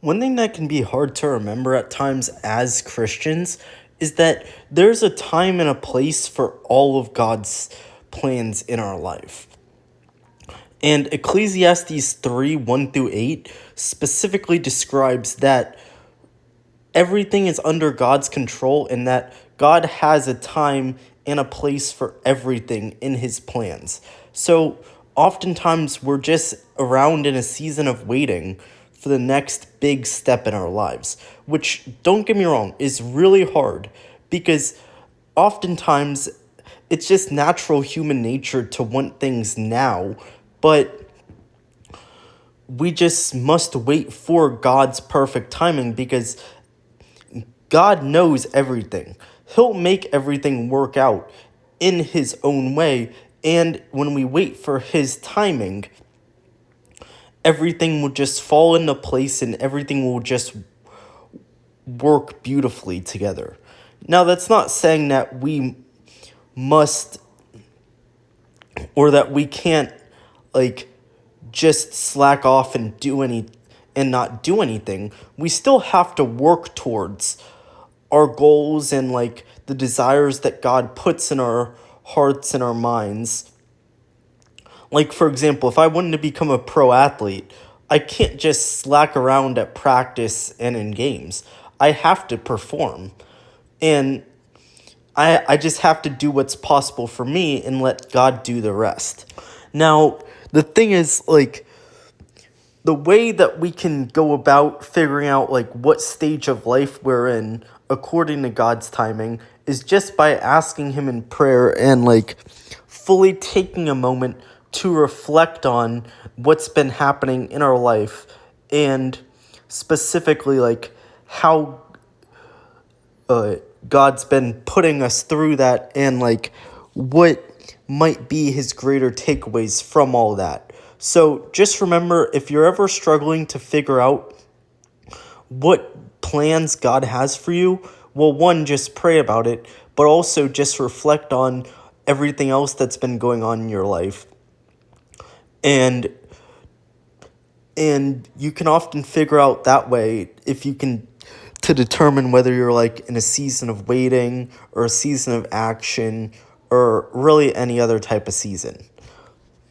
One thing that can be hard to remember at times as Christians is that there's a time and a place for all of God's plans in our life. And Ecclesiastes 3 1 through 8 specifically describes that everything is under God's control and that God has a time and a place for everything in his plans. So oftentimes we're just around in a season of waiting for the next big step in our lives, which, don't get me wrong, is really hard because oftentimes it's just natural human nature to want things now, but we just must wait for God's perfect timing because God knows everything. He'll make everything work out in his own way, and when we wait for his timing, everything will just fall into place and everything will just work beautifully together. Now, that's not saying that we must or that we can't just slack off and not do anything. We still have to work towards our goals and the desires that God puts in our hearts and our minds. For example, if I wanted to become a pro athlete, I can't just slack around at practice and in games. I have to perform. And I just have to do what's possible for me and let God do the rest. Now, the thing is, the way that we can go about figuring out what stage of life we're in according to God's timing is just by asking him in prayer and fully taking a moment to reflect on what's been happening in our life and specifically how God's been putting us through that and what might be his greater takeaways from all that. So just remember, if you're ever struggling to figure out what plans God has for you, well, one, just pray about it, but also just reflect on everything else that's been going on in your life. And you can often figure out that way if you can to determine whether you're in a season of waiting or a season of action or really any other type of season.